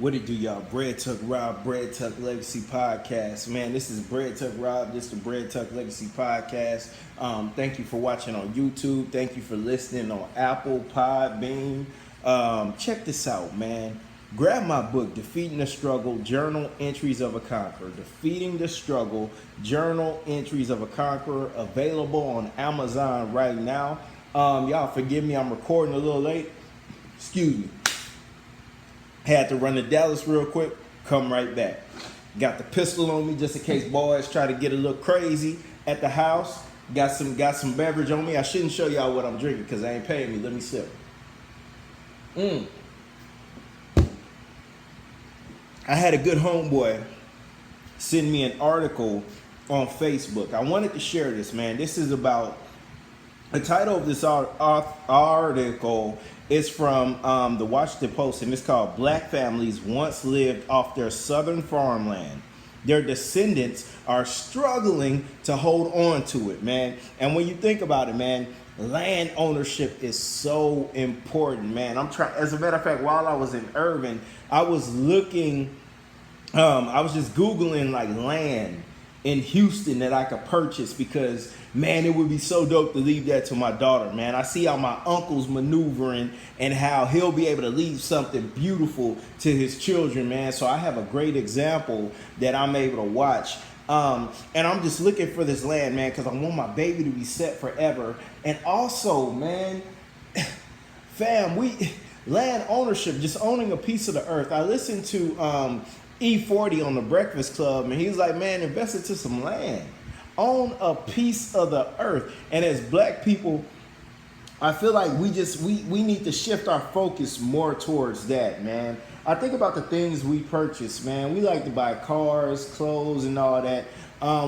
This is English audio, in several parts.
What it do, y'all? Bread Tuck Rob, Bread Tuck Legacy Podcast. Man, this is Bread Tuck Rob. This is the Bread Tuck Legacy Podcast. Thank you for watching on YouTube. Thank you for listening on Apple, Podbean. Check this out, man. Grab my book, Defeating the Struggle, Journal Entries of a Conqueror. Defeating the Struggle, Journal Entries of a Conqueror. Available on Amazon right now. Y'all forgive me, I'm recording a little late. Excuse me. Had to run to Dallas real quick, come right back. Got the pistol on me just in case boys try to get a little crazy at the house. Got some beverage on me. I shouldn't show y'all what I'm drinking because they ain't paying me. Let me sip. I had a good homeboy send me an article on Facebook. I wanted to share this, man. This is about, the title of this article is from the Washington Post, and it's called Black Families Once Lived Off Their Southern Farmland. Their descendants are struggling to hold on to it, man. And when you think about it, man, land ownership is so important, man. As a matter of fact, while I was in Irving, I was looking, I was just Googling like land in Houston that I could purchase because, man, it would be so dope to leave that to my daughter, man. I see how my uncle's maneuvering and how he'll be able to leave something beautiful to his children, man. So I have a great example that I'm able to watch. And I'm just looking for this land, man, because I want my baby to be set forever. And also, man, fam, land ownership, just owning a piece of the earth. I listened to E40 on the Breakfast Club, and he's like, man, invest into some land. Own a piece of the earth. And as black people, I feel like we need to shift our focus more towards that, man. I think about the things we purchase, man. We like to buy cars, clothes, and all that.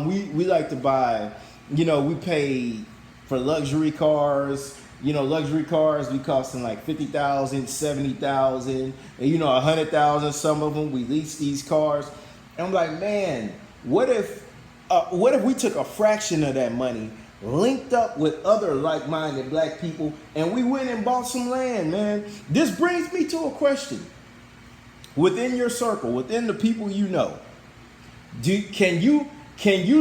We like to buy, we pay for luxury cars. Luxury cars be costing like $50,000, $70,000, and $100,000. Some of them we lease these cars. And I'm like, man, what if we took a fraction of that money, linked up with other like-minded black people, and we went and bought some land, man? This brings me to a question. Within your circle, within the people you know, can you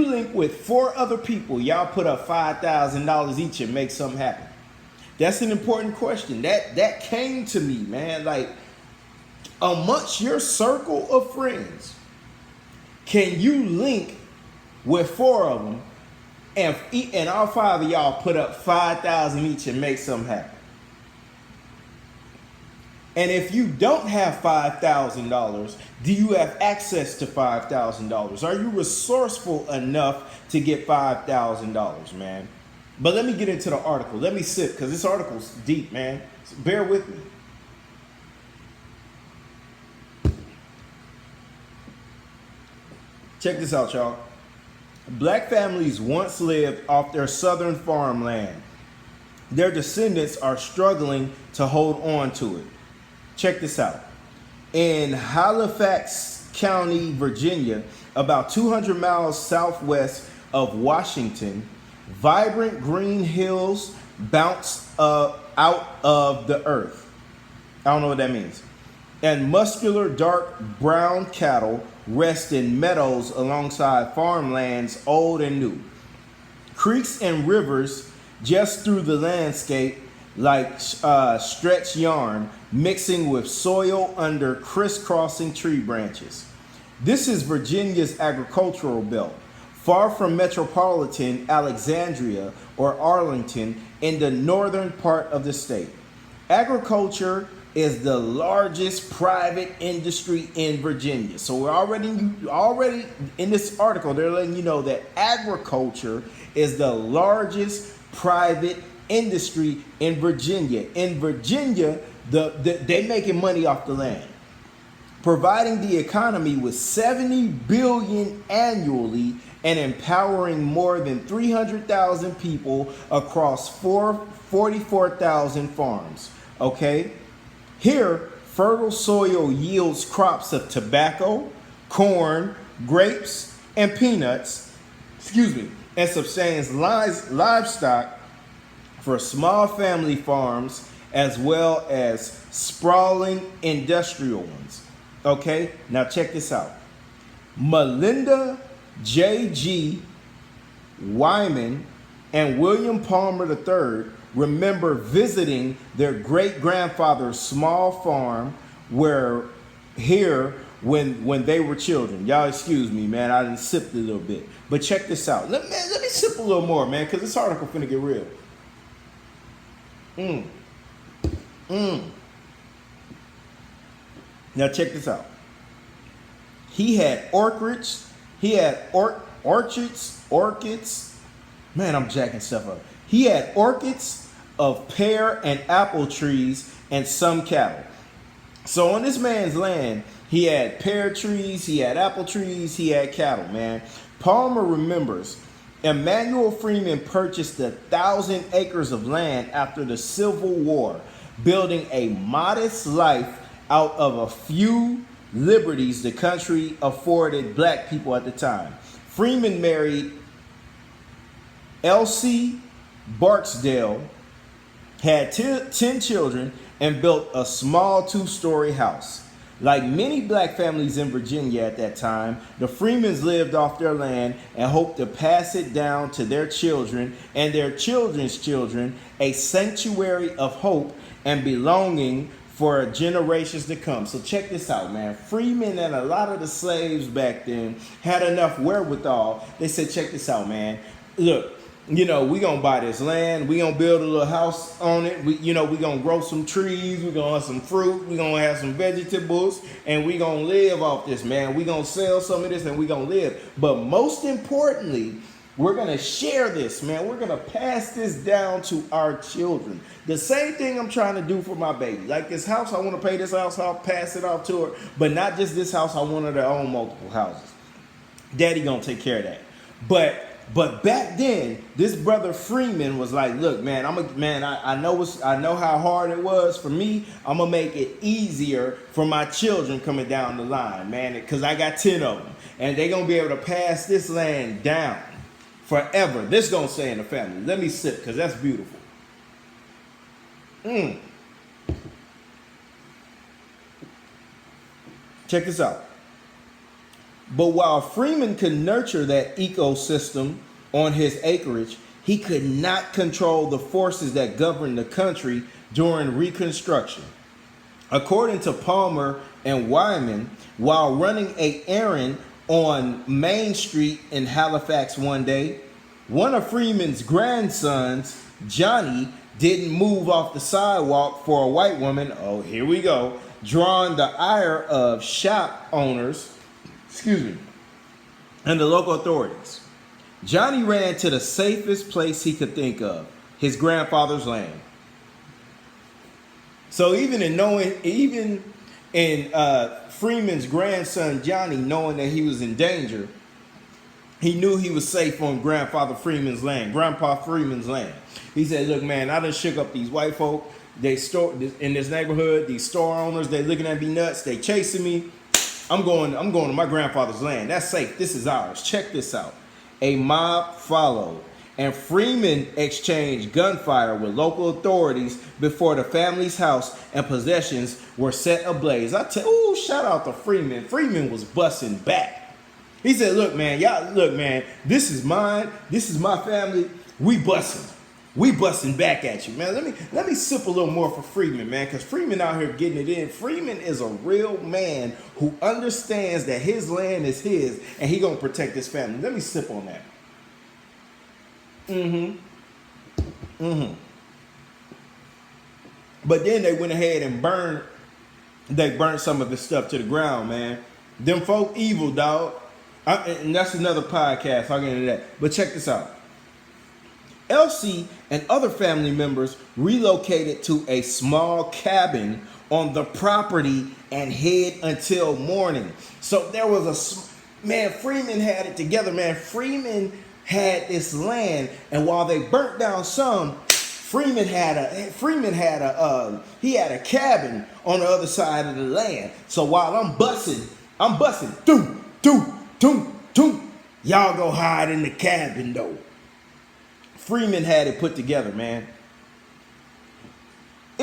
link with 4 other people? Y'all put up $5,000 each and make something happen. That's an important question. That came to me, man. Like, amongst your circle of friends, can you link with 4 of them, and all 5 of y'all put up $5,000 each and make something happen? And if you don't have $5,000, do you have access to $5,000? Are you resourceful enough to get $5,000, man? But let me get into the article. Let me sip, because this article's deep, man. So bear with me. Check this out, y'all. Black families once lived off their southern farmland. Their descendants are struggling to hold on to it. Check this out. In Halifax County, Virginia, about 200 miles southwest of Washington, vibrant green hills bounce out of the earth. I don't know what that means. And muscular dark brown cattle rest in meadows alongside farmlands old and new. Creeks and rivers just through the landscape like stretched yarn, mixing with soil under crisscrossing tree branches. This is Virginia's agricultural belt. Far from metropolitan Alexandria or Arlington in the northern part of the state. Agriculture is the largest private industry in Virginia. So we're already in this article, they're letting you know that agriculture is the largest private industry in Virginia. In Virginia, they making money off the land, providing the economy with $70 billion annually and empowering more than 300,000 people across 44,000 farms. Okay? Here, fertile soil yields crops of tobacco, corn, grapes, and peanuts, and sustains livestock for small family farms as well as sprawling industrial ones. Okay, now check this out. Melinda J.G. Wyman and William Palmer III remember visiting their great-grandfather's small farm where here when they were children. Y'all excuse me, man. I done sipped a little bit. But check this out. Let me sip a little more, man, because this article finna get real. Now check this out. He had orchards. He had orchids. Man, I'm jacking stuff up. He had orchids of pear and apple trees and some cattle. So on this man's land, he had pear trees, he had apple trees, he had cattle, man. Palmer remembers Emmanuel Freeman purchased 1,000 acres of land after the Civil War, building a modest life out of a few liberties the country afforded black people at the time. Freeman married Elsie Barksdale, had 10 children, and built a small 2-story house. Like many black families in Virginia at that time, the Freemans lived off their land and hoped to pass it down to their children and their children's children, a sanctuary of hope and belonging for generations to come. So check this out, man. Freeman and a lot of the slaves back then had enough wherewithal. They said, check this out, man. Look, we gonna buy this land. We gonna build a little house on it. We gonna grow some trees. We gonna have some fruit. We gonna have some vegetables, and we gonna live off this, man. We gonna sell some of this, and we gonna live. But most importantly, we're gonna share this, man. We're gonna pass this down to our children. The same thing I'm trying to do for my baby. Like this house, I want to pay this house off, pass it off to her. But not just this house. I want her to own multiple houses. Daddy gonna take care of that. But back then, this brother Freeman was like, look, man, I know how hard it was for me. I'm gonna make it easier for my children coming down the line, man, because I got 10 of them, and they're gonna be able to pass this land down forever. This gonna stay in the family. Let me sip, because that's beautiful. Check this out. But while Freeman could nurture that ecosystem on his acreage, he could not control the forces that governed the country during Reconstruction. According to Palmer and Wyman, while running an errand on Main Street in Halifax one day, one of Freeman's grandsons, Johnny, didn't move off the sidewalk for a white woman, oh, here we go, drawing the ire of shop owners, and the local authorities. Johnny ran to the safest place he could think of, his grandfather's land. So even in Freeman's grandson Johnny, knowing that he was in danger, he knew he was safe on Grandpa Freeman's land. He said, look, man, I done shook up these white folk. They in this neighborhood, these store owners, they looking at me nuts. They chasing me. I'm going to my grandfather's land. That's safe. This is ours. Check this out. A mob followed, and Freeman exchanged gunfire with local authorities before the family's house and possessions were set ablaze. Shout out to Freeman. Freeman was busting back. He said, look, man, this is mine. This is my family. We busting back at you, man. Let me sip a little more for Freeman, man, because Freeman out here getting it in. Freeman is a real man who understands that his land is his, and he gonna protect his family. Let me sip on that. But then they went ahead and burned some of this stuff to the ground, man. Them folk evil, dog. And that's another podcast. I'll get into that. But check this out. Elsie and other family members relocated to a small cabin on the property and hid until morning. So there was Freeman had it together, man. Freeman had this land, and while they burnt down some, Freeman had a cabin on the other side of the land. So while I'm busting, doom. Y'all go hide in the cabin though. Freeman had it put together, man.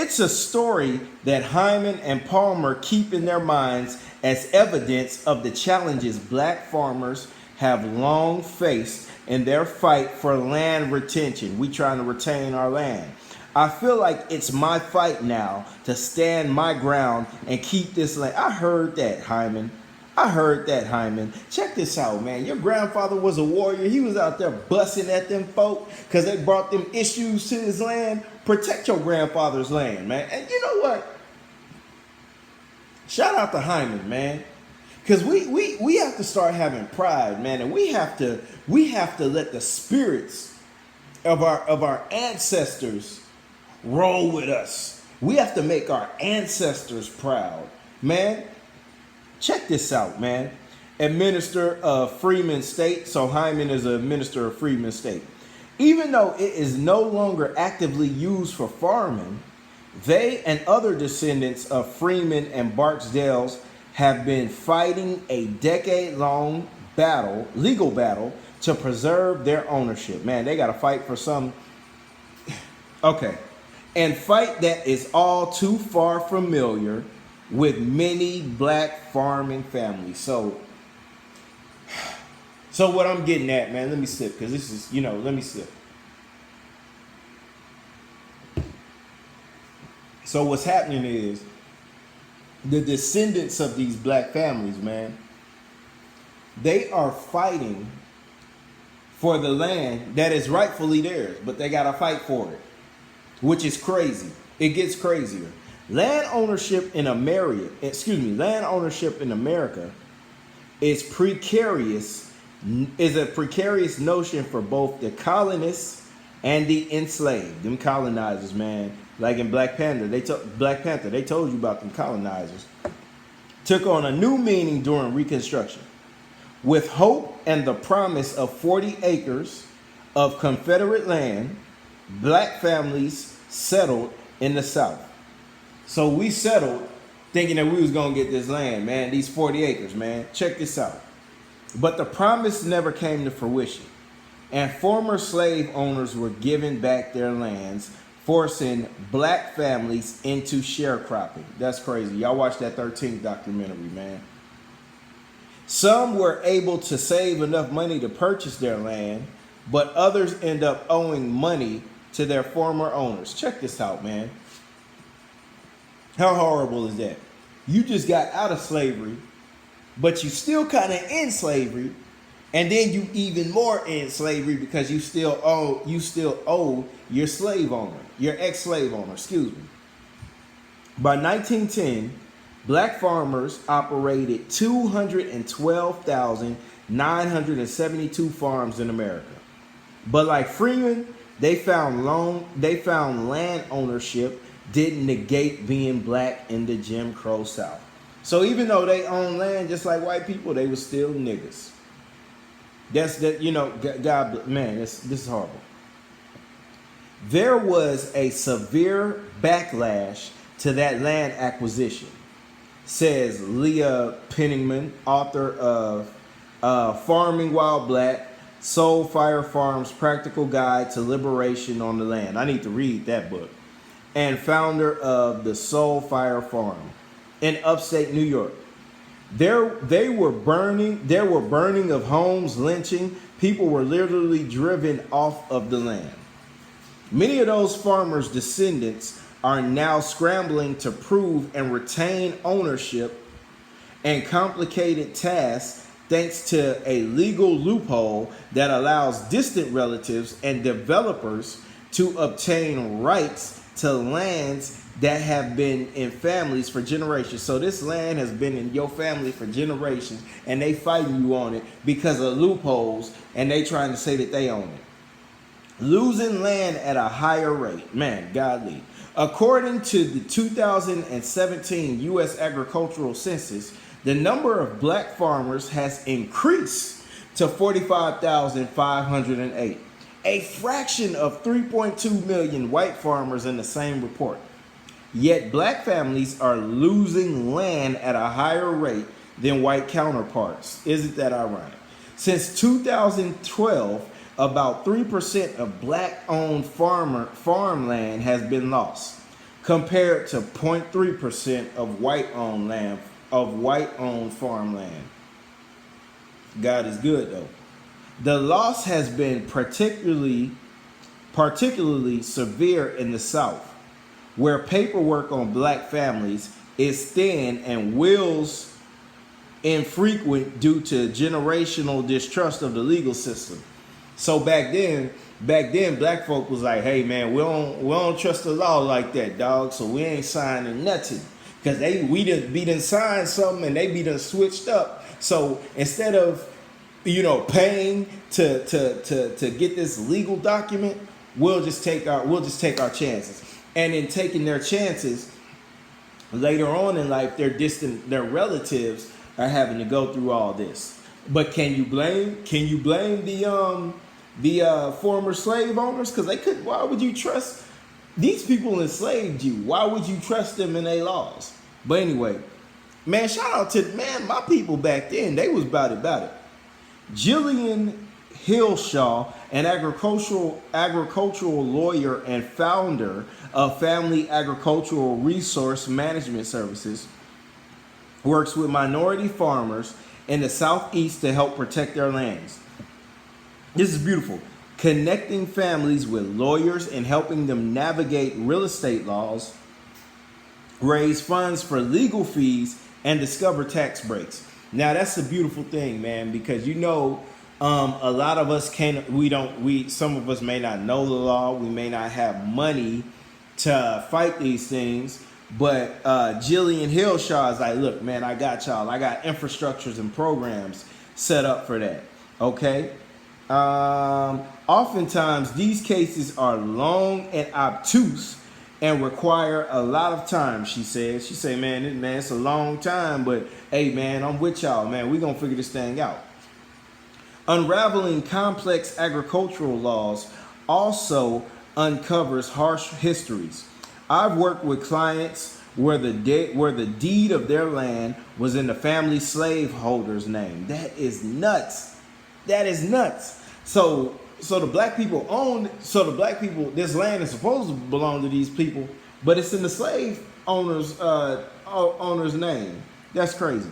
It's a story that Hyman and Palmer keep in their minds as evidence of the challenges black farmers have long faced in their fight for land retention. We trying to retain our land. I feel like it's my fight now to stand my ground and keep this land. I heard that, Hyman. I heard that, Hyman. Check this out, man. Your grandfather was a warrior. He was out there busting at them folk because they brought them issues to his land. Protect your grandfather's land, man. And you know what? Shout out to Hyman, man. Because we have to start having pride, man. And we have to let the spirits of our ancestors roll with us. We have to make our ancestors proud, man. Check this out, man. A minister of Freeman State. So Hyman is a minister of Freeman State. Even though it is no longer actively used for farming, they and other descendants of Freeman and Barksdales have been fighting a decade-long battle, legal battle, to preserve their ownership. Man, they got to fight for some. Okay. And fight that is all too far familiar with many black farming families. So what I'm getting at, man, let me sip, because this is, let me sip. So what's happening is the descendants of these black families, man, they are fighting for the land that is rightfully theirs, but they got to fight for it, which is crazy. It gets crazier. Land ownership in America is a precarious notion for both the colonists and the enslaved. Them colonizers, man. Like in Black Panther, they told you about them colonizers. Took on a new meaning during Reconstruction. With hope and the promise of 40 acres of Confederate land, black families settled in the South. So we settled thinking that we was going to get this land, man, these 40 acres, man. Check this out. But the promise never came to fruition, and former slave owners were given back their lands, forcing black families into sharecropping. That's crazy. Y'all watch that 13th documentary, man. Some were able to save enough money to purchase their land, but others end up owing money to their former owners. Check this out, man. How horrible is that? You just got out of slavery, but you still kind of in slavery, and then you even more in slavery because you still owe your slave owner, your ex-slave owner, excuse me. By 1910, black farmers operated 212,972 farms in America. But like Freeman, they found land ownership didn't negate being black in the Jim Crow South. So even though they own land just like white people, they were still niggas. God, man, this is horrible. There was a severe backlash to that land acquisition, says Leah Penningman, author of Farming While Black, Soul Fire Farms, Practical Guide to Liberation on the Land. I need to read that book. And founder of the Soul Fire Farm in upstate New York. There were burning of homes, lynching. People were literally driven off of the land. Many of those farmers' descendants are now scrambling to prove and retain ownership and complicated tasks thanks to a legal loophole that allows distant relatives and developers to obtain rights to lands that have been in families for generations. So this land has been in your family for generations, and they fighting you on it because of loopholes, and they trying to say that they own it. Losing land at a higher rate. Man, godly. According to the 2017 U.S. Agricultural Census, the number of black farmers has increased to 45,508. A fraction of 3.2 million white farmers in the same report. Yet black families are losing land at a higher rate than white counterparts. Isn't that ironic? Since 2012, about 3% of black-owned farmland has been lost. compared to 0.3% of white-owned farmland. God is good though. The loss has been particularly severe in the South, where paperwork on black families is thin and wills infrequent due to generational distrust of the legal system. So back then, black folk was like, "Hey man, we don't trust the law like that, dog. So we ain't signing nothing, because we done signed something and they be done switched up. So instead of paying to get this legal document, we'll just take our chances." And in taking their chances, later on in life, their relatives are having to go through all this. But can you blame the former slave owners? Because why would you trust these people enslaved you? Why would you trust them in their laws? But anyway, man, shout out to my people back then. They was about it. Jillian Hillshaw, an agricultural lawyer and founder of Family Agricultural Resource Management Services, works with minority farmers in the Southeast to help protect their lands. This is beautiful. Connecting families with lawyers and helping them navigate real estate laws, raise funds for legal fees, and discover tax breaks. Now that's a beautiful thing, man, because a lot of us some of us may not know the law. We may not have money to fight these things. But Jillian Hillshaw is like, look, man, I got y'all. I got infrastructures and programs set up for that. Okay. Oftentimes these cases are long and obtuse and require a lot of time, she says. She say, man, it's a long time, but hey, man, I'm with y'all, man. We're going to figure this thing out. Unraveling complex agricultural laws also uncovers harsh histories. I've worked with clients where the deed of their land was in the family slaveholder's name. That is nuts. So the black people this land is supposed to belong to these people, but it's in the slave owner's name. That's crazy.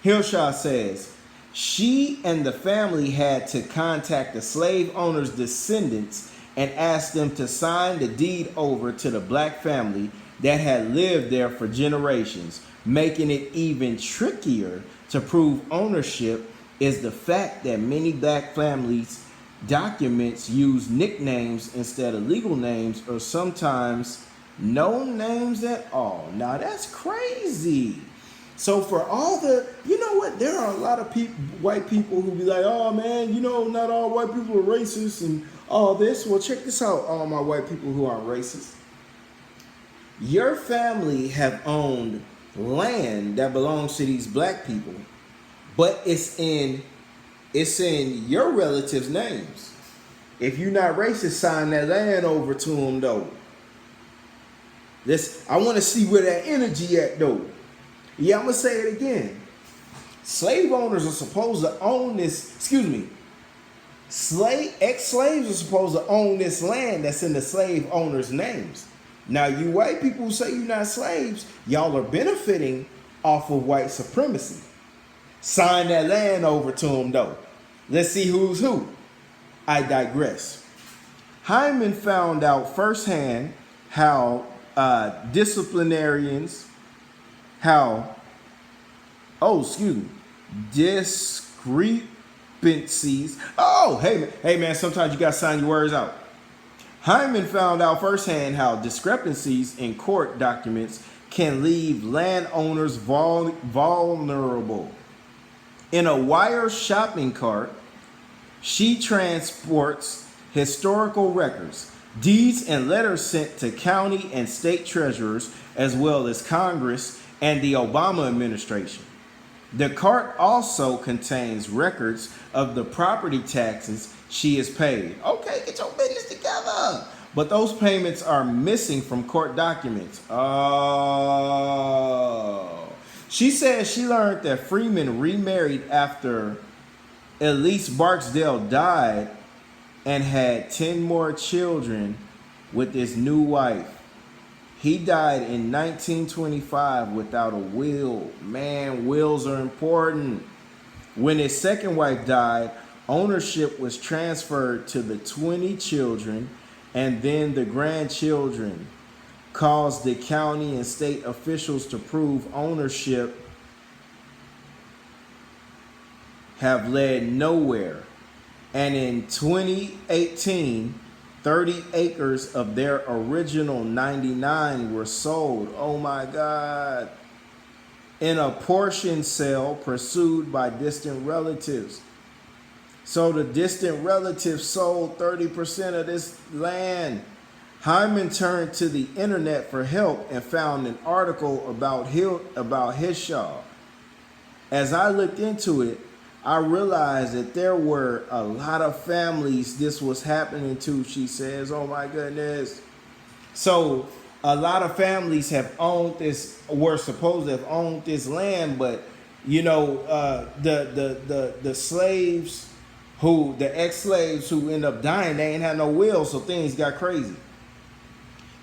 Hillshaw says she and the family had to contact the slave owner's descendants and ask them to sign the deed over to the black family that had lived there for generations. Making it even trickier to prove ownership is the fact that many black families' documents use nicknames instead of legal names, or sometimes no names at all. Now that's crazy. So for all there are a lot of white people who be like, oh man, not all white people are racist and all this. Well, check this out, all my white people who aren't racist. Your family have owned land that belongs to these black people, but it's in your relatives' names. If you're not racist, sign that land over to them though. I want to see where that energy at though. Yeah, I'm gonna say it again. Slave owners are supposed to own this. Ex-slaves are supposed to own this land that's in the slave owners' names. Now, you white people who say you're not slaves, y'all are benefiting off of white supremacy. Sign that land over to them, though. Let's see who's who. I digress. Hyman found out firsthand how discrepancies. Hey man, sometimes you gotta sign your words out. Hyman found out firsthand how discrepancies in court documents can leave landowners vulnerable. In a wire shopping cart, she transports historical records, deeds, and letters sent to county and state treasurers, as well as Congress and the Obama administration. The cart also contains records of the property taxes she has paid. Okay, get your business together. But those payments are missing from court documents. Oh. She says she learned that Freeman remarried after Elise Barksdale died and had 10 more children with his new wife. He died in 1925 without a will. Man, wills are important. When his second wife died, ownership was transferred to the 20 children and then the grandchildren. Caused the county and state officials to prove ownership have led nowhere. And in 2018, 30 acres of their original 99 were sold. Oh my God. In a portion sale pursued by distant relatives. So the distant relatives sold 30% of this land. Hyman turned to the internet for help and found an article about Hishaw. As I looked into it, I realized that there were a lot of families this was happening to, she says. Oh my goodness. So a lot of families have owned this, were supposed to have owned this land, but you know, the slaves who, the ex-slaves who end up dying, they ain't had no will, so things got crazy.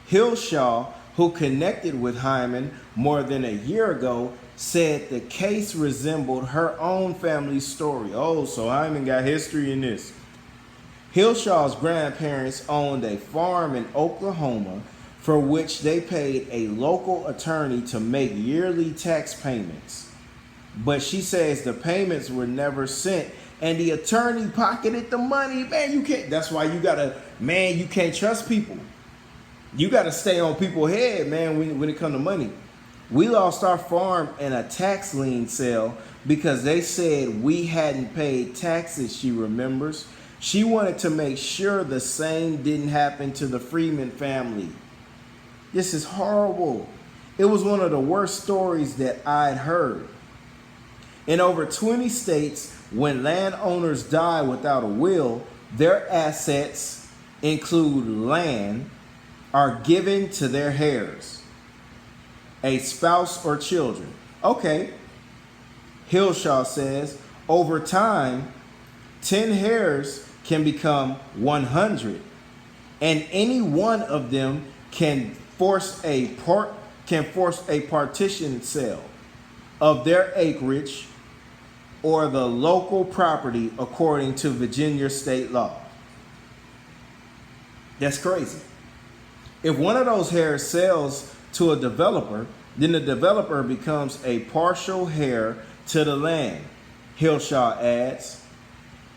Hillshaw, who connected with Hyman more than a year ago, said the case resembled her own family's story. Oh, so Hyman got history in this. Hillshaw's grandparents owned a farm in Oklahoma for which they paid a local attorney to make yearly tax payments. But she says the payments were never sent and the attorney pocketed the money. Man, you can't, that's why you can't trust people. You got to stay on people's head, man, when it comes to money. We lost our farm in a tax lien sale because they said we hadn't paid taxes, she remembers. She wanted to make sure the same didn't happen to the Freeman family. This is horrible. It was one of the worst stories that I'd heard. In over 20 states, when landowners die without a will, their assets include land, are given to their heirs, a spouse or children. Okay, Hillshaw says, over time, 10 heirs can become 100, and any one of them can force a partition sale of their acreage or the local property according to Virginia state law. That's crazy. If one of those heirs sells to a developer, then the developer becomes a partial heir to the land, Hillshaw adds.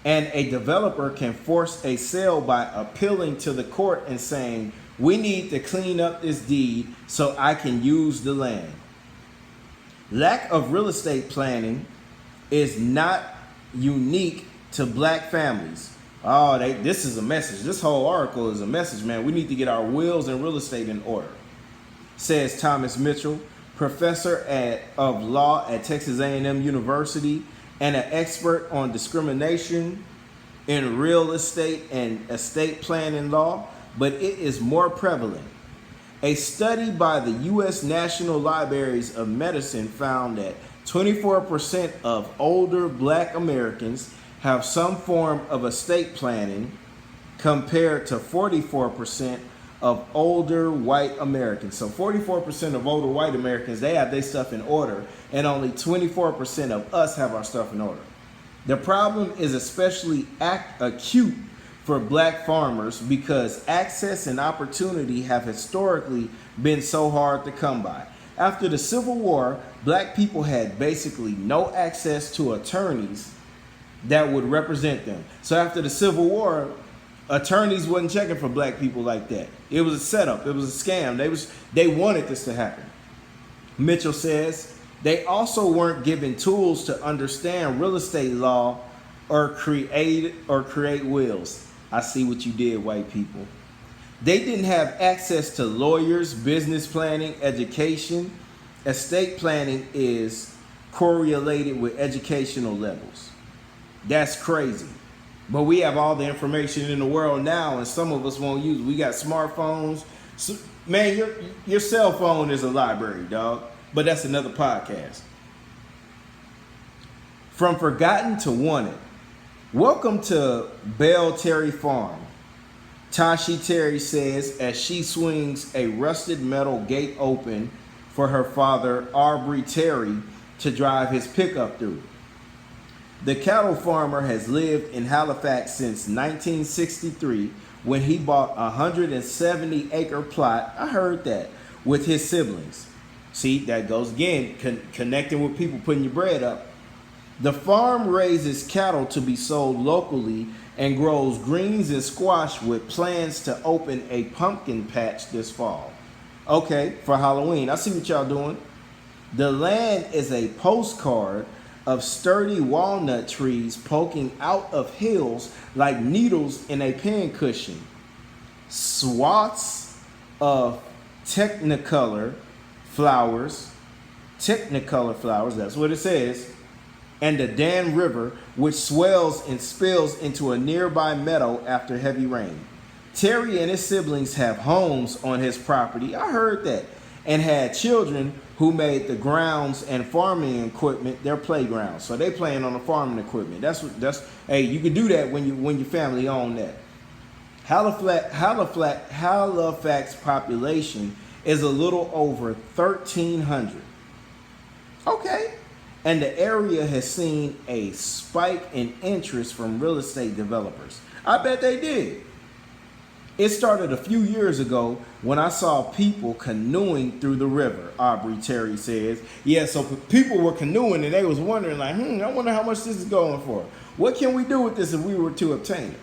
And a developer can force a sale by appealing to the court and saying, we need to clean up this deed so I can use the land. Lack of real estate planning is not unique to black families. Oh, this is a message. This whole article is a message, man. We need to get our wills and real estate in order, says Thomas Mitchell, professor of law at Texas A&M University and an expert on discrimination in real estate and estate planning law, but it is more prevalent. A study by the U.S. National Libraries of Medicine found that 24% of older black Americans have some form of estate planning compared to 44% of older white Americans. So 44% of older white Americans, they have their stuff in order, and only 24% of us have our stuff in order. The problem is especially acute for black farmers because access and opportunity have historically been so hard to come by. After the Civil War, black people had basically no access to attorneys that would represent them. So after the Civil War, attorneys wasn't checking for black people like that. It was a setup. It was a scam. They wanted this to happen. Mitchell says they also weren't given tools to understand real estate law or create wills. I see what you did, white people. They didn't have access to lawyers, business planning, education. Estate planning is correlated with educational levels. That's crazy. But we have all the information in the world now, and some of us won't use it. We got smartphones. So, man, your cell phone is a library, dog. But that's another podcast. From forgotten to wanted. Welcome to Bell Terry Farm. Tashi Terry says as she swings a rusted metal gate open for her father, Aubrey Terry, to drive his pickup through. The cattle farmer has lived in Halifax since 1963 when he bought a 170-acre plot, I heard that, with his siblings. See, that goes again, connecting with people putting your bread up. The farm raises cattle to be sold locally and grows greens and squash with plans to open a pumpkin patch this fall. Okay, for Halloween. I see what y'all doing. The land is a postcard of sturdy walnut trees poking out of hills like needles in a pincushion. Swaths of technicolor flowers, that's what it says, and the Dan River, which swells and spills into a nearby meadow after heavy rain. Terry and his siblings have homes on his property, I heard that, and had children who made the grounds and farming equipment their playgrounds. So they playing on the farming equipment. Hey, you can do that when your family own that. Halifax population is a little over 1,300. Okay. And the area has seen a spike in interest from real estate developers. I bet they did. It started a few years ago when I saw people canoeing through the river, Aubrey Terry says. Yeah, so people were canoeing and they was wondering like, I wonder how much this is going for. What can we do with this if we were to obtain it?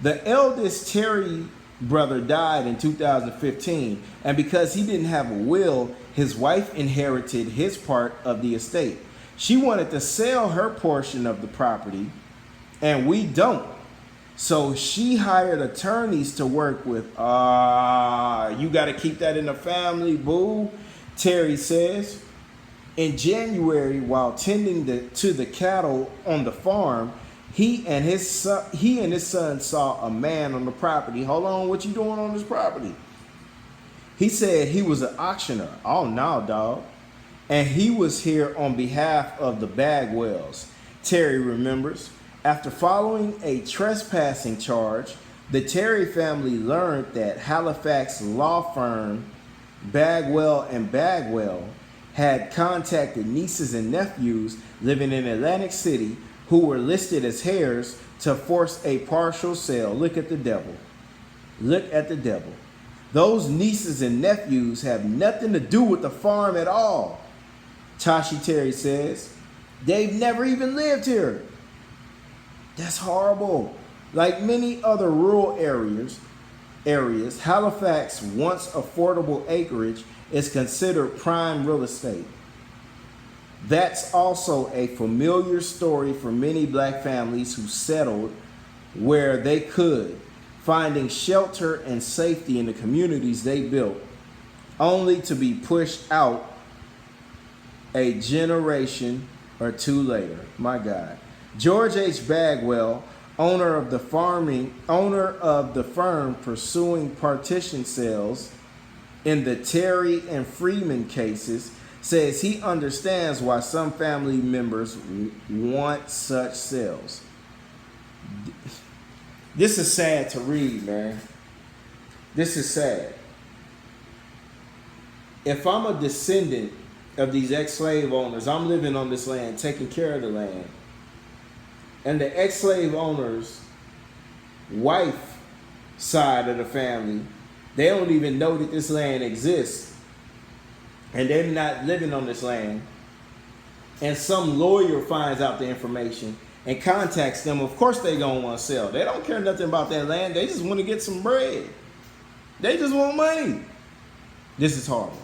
The eldest Terry brother died in 2015, and because he didn't have a will, his wife inherited his part of the estate. She wanted to sell her portion of the property, and we don't. So she hired attorneys to work with. You got to keep that in the family, boo, Terry says. In January, while tending to the cattle on the farm, he and his son saw a man on the property. Hold on, what you doing on this property? He said he was an auctioneer. Oh, no, dog. And he was here on behalf of the Bagwells. Terry remembers. After following a trespassing charge, the Terry family learned that Halifax law firm Bagwell and Bagwell had contacted nieces and nephews living in Atlantic City who were listed as heirs to force a partial sale. Look at the devil. Look at the devil. Those nieces and nephews have nothing to do with the farm at all, Tashi Terry says. They've never even lived here. That's horrible. Like many other rural areas, Halifax, once affordable acreage, is considered prime real estate. That's also a familiar story for many black families who settled where they could, finding shelter and safety in the communities they built, only to be pushed out a generation or two later. My God. George H. Bagwell, owner of the firm pursuing partition sales in the Terry and Freeman cases, says he understands why some family members want such sales. This is sad to read, man. This is sad. If I'm a descendant of these ex-slave owners, I'm living on this land, taking care of the land, and the ex-slave owner's wife side of the family, they don't even know that this land exists, and they're not living on this land, and some lawyer finds out the information and contacts them, of course they gonna want to sell. They don't care nothing about that land. They just want to get some bread. They just want money. This is horrible.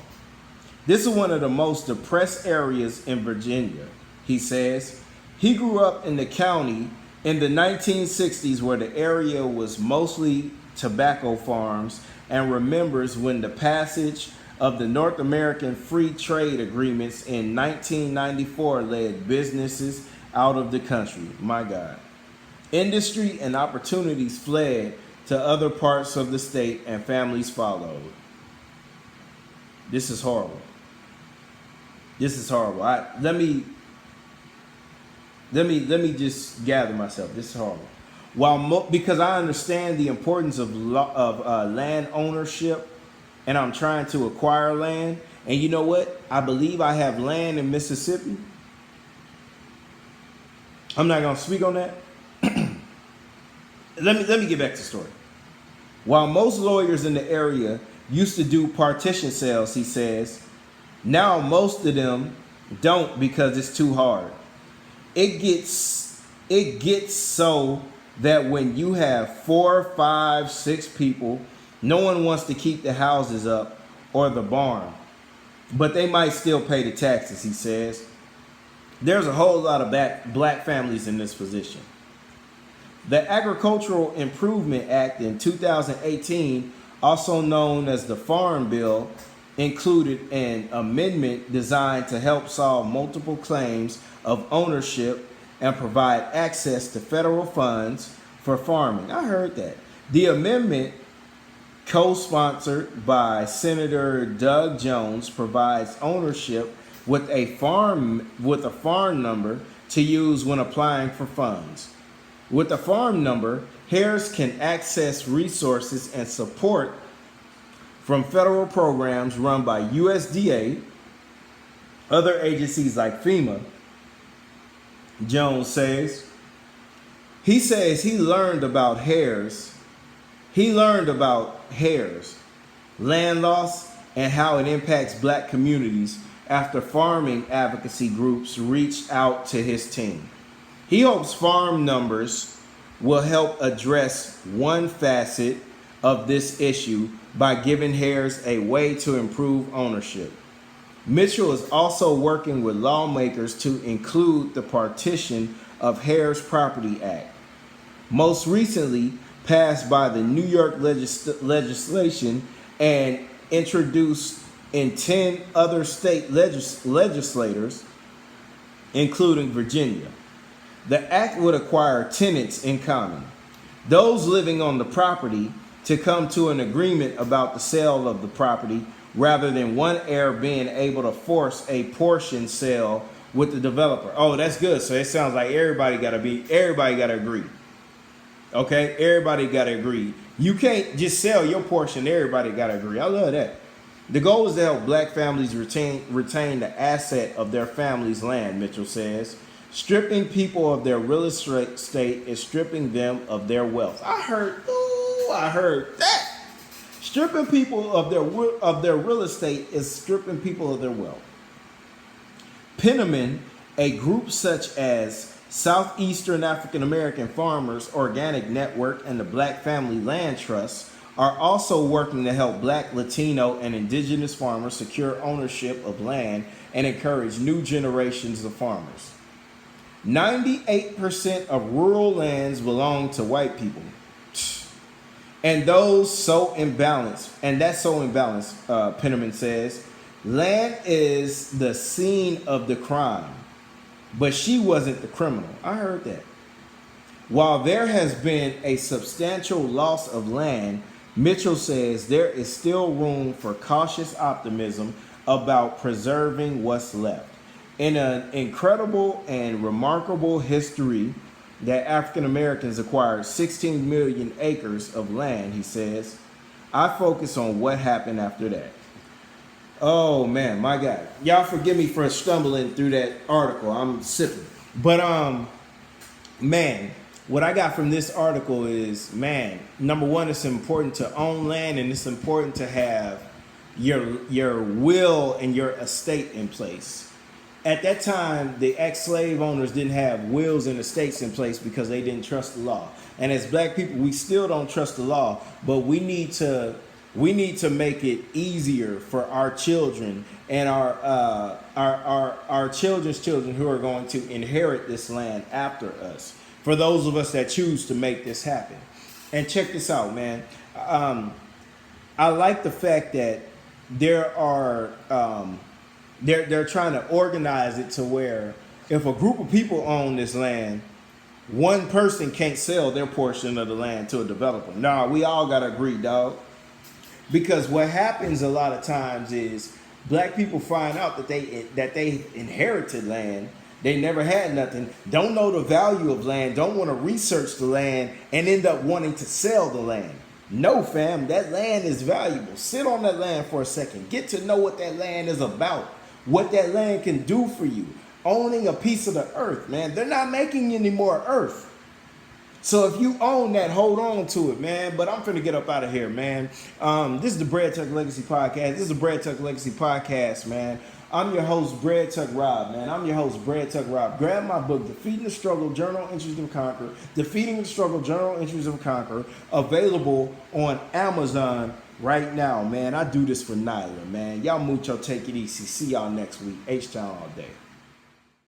This is one of the most depressed areas in Virginia, he says. He grew up in the county in the 1960s where the area was mostly tobacco farms and remembers when the passage of the North American Free Trade Agreements in 1994 led businesses out of the country. My God. Industry and opportunities fled to other parts of the state and families followed. This is horrible. This is horrible. Let me just gather myself. This is horrible. Because I understand the importance of land ownership, and I'm trying to acquire land. And you know what? I believe I have land in Mississippi. I'm not gonna speak on that. Let me get back to the story. While most lawyers in the area used to do partition sales, he says, now most of them don't because it's too hard. It gets so that when you have 4, 5, 6 people, no one wants to keep the houses up or the barn. But they might still pay the taxes, he says. There's a whole lot of black families in this position. The Agricultural Improvement Act in 2018, also known as the Farm Bill, included an amendment designed to help solve multiple claims of ownership and provide access to federal funds for farming. I heard that. The amendment, co-sponsored by Senator Doug Jones, provides ownership with a farm number to use when applying for funds. With the farm number, heirs can access resources and support from federal programs run by USDA, other agencies like FEMA, Jones says. He says he learned about heirs, land loss, and how it impacts black communities after farming advocacy groups reached out to his team. He hopes farm numbers will help address one facet of this issue by giving heirs a way to improve ownership. Mitchell is also working with lawmakers to include the Partition of Heirs Property Act, most recently passed by the New York legislation and introduced in 10 other state legislators, including Virginia. The act would require tenants in common, those living on the property, to come to an agreement about the sale of the property rather than one heir being able to force a portion sale with the developer. Oh, that's good. So it sounds like everybody got to agree. Okay, everybody got to agree. You can't just sell your portion. Everybody got to agree. I love that. The goal is to help black families retain the asset of their family's land, Mitchell says. Stripping people of their real estate is stripping them of their wealth. I heard that. Stripping people of their real estate is stripping people of their wealth. Penniman, a group such as Southeastern African American Farmers Organic Network and the Black Family Land Trust, are also working to help Black, Latino, and Indigenous farmers secure ownership of land and encourage new generations of farmers. 98% of rural lands belong to white people. And that's so imbalanced, Penniman says. Land is the scene of the crime, but she wasn't the criminal. I heard that. While there has been a substantial loss of land, Mitchell says there is still room for cautious optimism about preserving what's left. In an incredible and remarkable history that African Americans acquired 16 million acres of land, he says, I focus on what happened after that. Oh man, my God. Y'all forgive me for stumbling through that article. I'm sipping. But man, what I got from this article is, man, number one, it's important to own land, and it's important to have your will and your estate in place. At that time, the ex-slave owners didn't have wills and estates in place because they didn't trust the law. And as black people, we still don't trust the law, but we need to make it easier for our children and our children's children who are going to inherit this land after us. For those of us that choose to make this happen. And check this out, man. I like the fact that there are they're trying to organize it to where if a group of people own this land, one person can't sell their portion of the land to a developer. Nah, we all gotta agree, dog. Because what happens a lot of times is black people find out that they inherited land, They never had nothing, don't know the value of land, don't want to research the land, and end up wanting to sell the land. No, fam, that land is valuable. Sit on that land for a second. Get to know what that land is about, what that land can do for you. Owning a piece of the earth, man. They're not making any more earth. So if you own that, hold on to it, man. But I'm finna get up out of here, man. This is the Bread Tuck Legacy Podcast. This is the Bread Tuck Legacy Podcast, man. I'm your host, Bread Tuck Rob, man. I'm your host, Bread Tuck Rob. Grab my book, Defeating the Struggle, Journal Entries of Conquer. Defeating the Struggle, Journal Entries of Conquer. Available on Amazon right now, man. I do this for Nyla, man. Y'all mucho, take it easy. See y'all next week. H-Town all day.